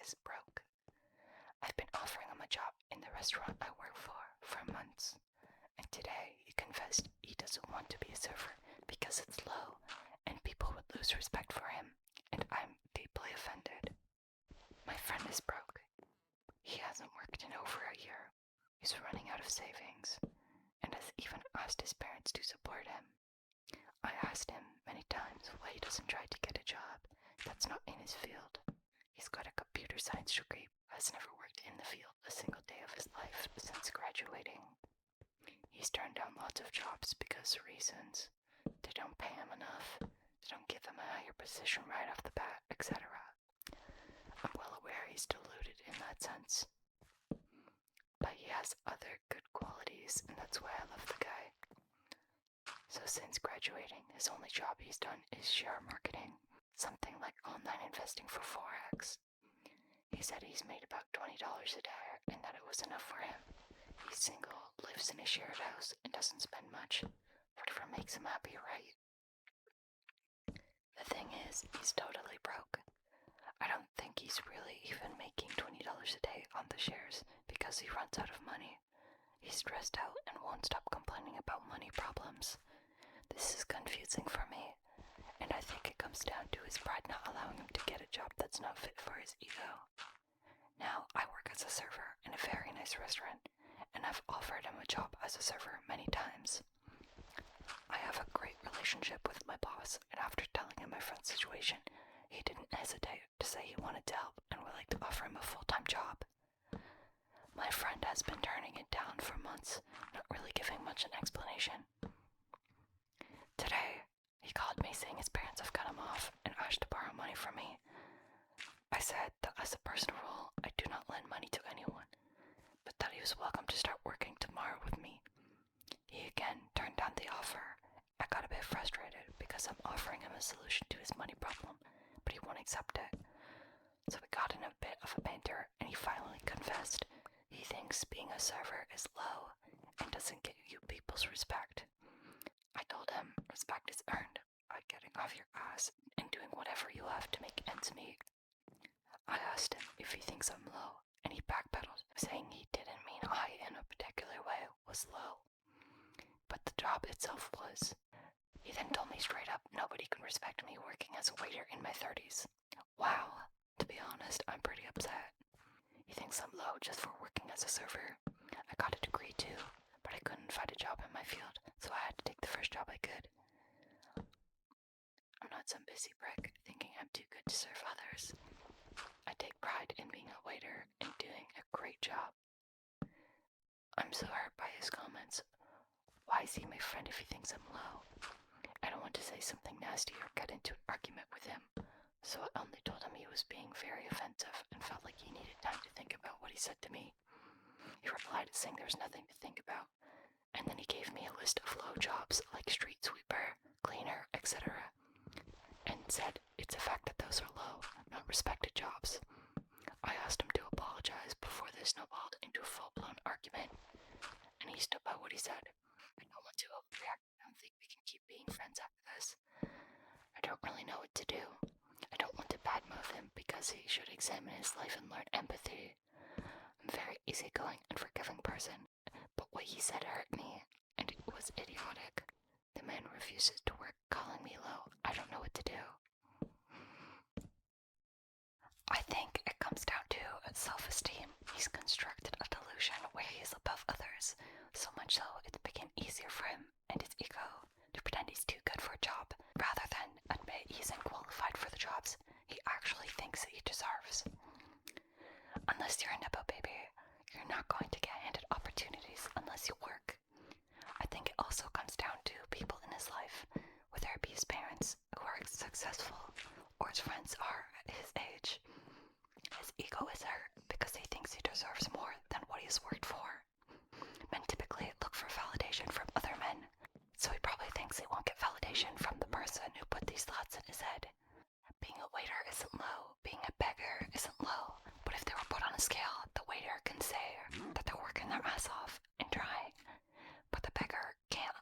is broke. I've been offering him a job in the restaurant I work for months, and today he confessed he doesn't want to be a server because it's low and people would lose respect for him, and I'm deeply offended. My friend is broke. He hasn't worked in over a year. He's running out of savings, and has even asked his parents to support him. I asked him many times why he doesn't try to get a job that's not in his field. He's got a computer science degree, has never worked in the field a single day of his life since graduating. He's turned down lots of jobs because of reasons. They don't pay him enough, they don't give him a higher position right off the bat, etc. I'm well aware he's deluded in that sense, but he has other good qualities, and that's why I love the guy. So since graduating, his only job he's done is share marketing, something like online investing for Forex. He said he's made about $20 a day and that it was enough for him. He's single, lives in a shared house, and doesn't spend much. Whatever makes him happy, right? The thing is, he's totally broke. I don't think he's really even making $20 a day on the shares because he runs out of money. He's stressed out and won't stop complaining about money problems. This is confusing for me, and I think it comes down to his pride not allowing him to get a job that's not fit for his ego. Now, I work as a server in a very nice restaurant, and I've offered him a job as a server many times. I have a great relationship with my boss, and after telling him my friend's situation, he didn't hesitate to say he wanted to help and would like to offer him a full-time job. My friend has been turning it down for months, not really giving much an explanation. Today, he called me saying his parents have cut him off and asked to borrow money from me. I said that as a personal rule, I do not lend money to anyone, but that he was welcome to start working tomorrow with me. He again turned down the offer. I got a bit frustrated because I'm offering him a solution to his money problem, but he won't accept it. So we got in a bit of a banter, and he finally confessed he thinks being a server is low and doesn't get you people's respect. I told him respect is earned by getting off your ass and doing whatever you have to make ends meet. I asked him if he thinks I'm low, and he backpedaled, saying he didn't mean I in a particular way was low, but the job itself was. He then told me straight up nobody can respect me working as a waiter in my 30s. Wow, to be honest, I'm pretty upset. He thinks I'm low just for working as a server. I got a degree too, but I couldn't find a job in my field, so I had to take the first job I could. I'm not some busy prick thinking I'm too good to serve others. I take pride in being a waiter and doing a great job. I'm so hurt by his comments. Why is he my friend if he thinks I'm low? I don't want to say something nasty or get into an argument with him, so I only told him he was being very offensive and felt like he needed time to think about what he said to me. He replied saying there's nothing to think about, and then he gave me a list of low jobs like street sweeper, cleaner, etc., and said it's a fact that those are low, not respected jobs. I asked him to apologize before this snowballed into a full-blown argument, and he stood by what he said. I don't want to overreact. I don't think we can keep being friends after this. I don't really know what to do. I don't want to badmouth him because he should examine his life and learn empathy. I'm a very easygoing and forgiving person, but what he said hurt me, and it was idiotic. The man refuses to work, calling me low. I don't know what to do. I think it comes down to self-esteem. He's constructed a delusion where he is above others, so much so it's become easier for him and his ego to pretend he's too good for a job, rather than admit he's unqualified for the jobs he actually thinks he deserves. Unless you're a Nepo baby, you're not going to get handed opportunities unless you work. I think it also comes down to people in his life, whether it be his parents who are successful or his friends are at his age. His ego is hurt because he thinks he deserves more than what he's worked for. Men typically look for validation from other men, so he probably thinks he won't get validation from the person who put these thoughts in his head. Being a waiter isn't low, being a beggar isn't low, but if they were put on a scale, the waiter can say that they're working their ass off and trying, but the beggar can't.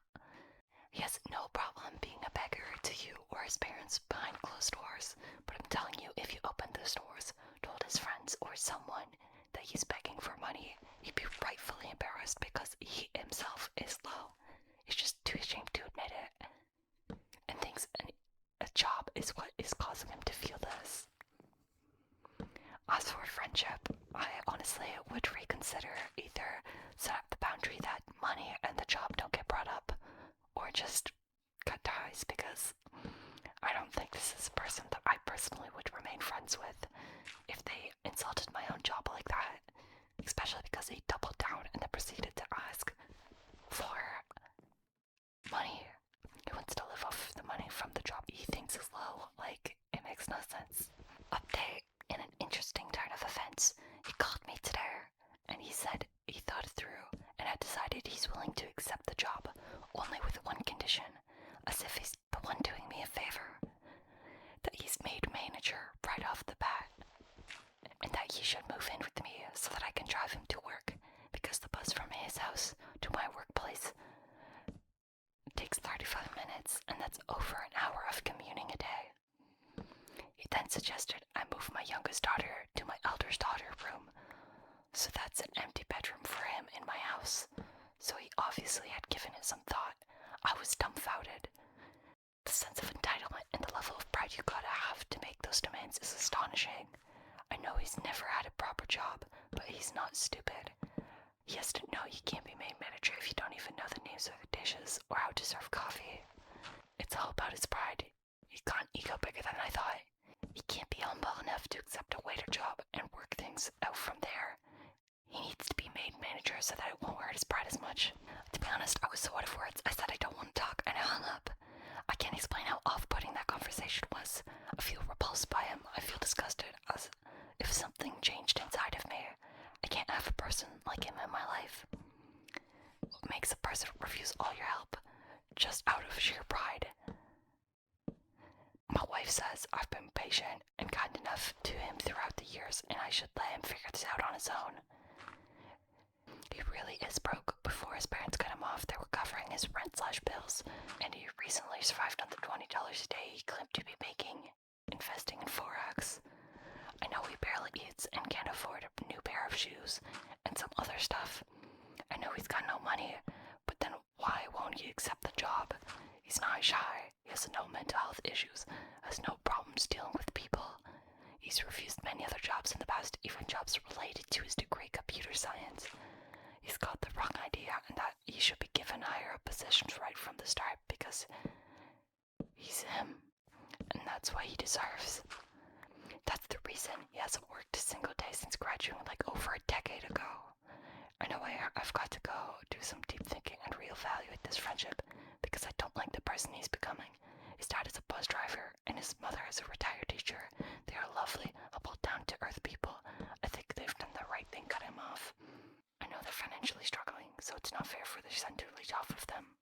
He has no problem being a beggar to you or his parents behind closed doors, but I'm telling you, if you opened those doors, told his friends were someone that he's begging for money, he'd be rightfully embarrassed because he himself is low. He's just too ashamed to admit it. And thinks a job is what is causing him to feel this. As for friendship, I honestly would reconsider either set up the boundary that money and the job don't get brought up, or just cut ties, because I don't think this is a person that I personally would remain friends with if they insulted my own job like that, especially because he doubled down and then proceeded to ask for money. He wants to live off the money from the job he thinks is low. Like, it makes no sense. Update: in an interesting turn of events, he called me today, and he said he thought it through and had decided he's willing to accept the job, only with one condition, as if he's the one doing me a favor, that he's made manager right off the bat, and that he should move in with me so that I can drive him to work, because the bus from his house to my workplace takes 35 minutes, and that's over an hour of commuting a day. He then suggested I move my youngest daughter to my eldest daughter's room, so that's an empty bedroom for him in my house. So he obviously had given it some thought. I was dumbfounded. The sense of entitlement and the level of pride you gotta have to make those demands is astonishing. I know he's never had a proper job, but he's not stupid. He has to know you can't be made manager if you don't even know the names of the dishes or how to serve coffee. It's all about his pride. He's got an ego bigger than I thought. He can't be humble enough to accept a waiter job and work things out from there. He needs to be made manager so that it won't hurt his pride as much. To be honest, I was so out of words, I said I don't want to talk, and I hung up. I can't explain how off-putting that conversation was. I feel repulsed by him. I feel disgusted, as if something changed inside of me. I can't have a person like him in my life. What makes a person refuse all your help? Just out of sheer pride. My wife says I've been patient and kind enough to him throughout the years, and I should let him figure this out on his own. He really is broke. Before his parents cut him off, they were covering his rent/bills, and he recently survived on the $20 a day he claimed to be making, investing in Forex. I know he barely eats and can't afford a new pair of shoes and some other stuff. I know he's got no money, but then why won't he accept the job? He's not shy, he has no mental health issues, has no problems dealing with people. He's refused many other jobs in the past, even jobs related to his degree, computer science. He's got the wrong idea, and that he should be given higher positions right from the start because he's him, and that's what he deserves. That's the reason he hasn't worked a single day since graduating like over a decade ago. I know I've got to go do some deep thinking and reevaluate this friendship because I don't like the person he's becoming. His dad is a bus driver and his mother is a retired teacher. They are lovely, humble, down-to-earth people. I think they've done the right thing, cut him off. I know they're financially struggling, so it's not fair for their son to leech off of them.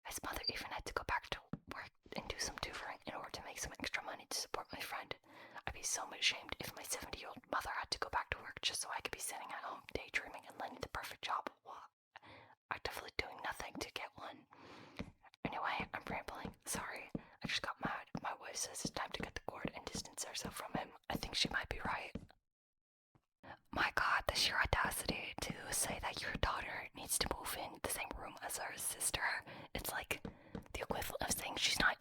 His mother even had to go back to work and do some tutoring in order to make some extra money to support my friend. I'd be so much ashamed if my 70-year-old mother had to go back to work just so I could be sitting at home daydreaming and landing the perfect job while actively doing nothing to get one. Anyway, I'm rambling. Sorry, I just got mad. My wife says it's time to cut the cord and distance herself from him. I think she might be right. My god, the sheer audacity to say that your daughter needs to move in the same room as her sister. It's like the equivalent of saying she's not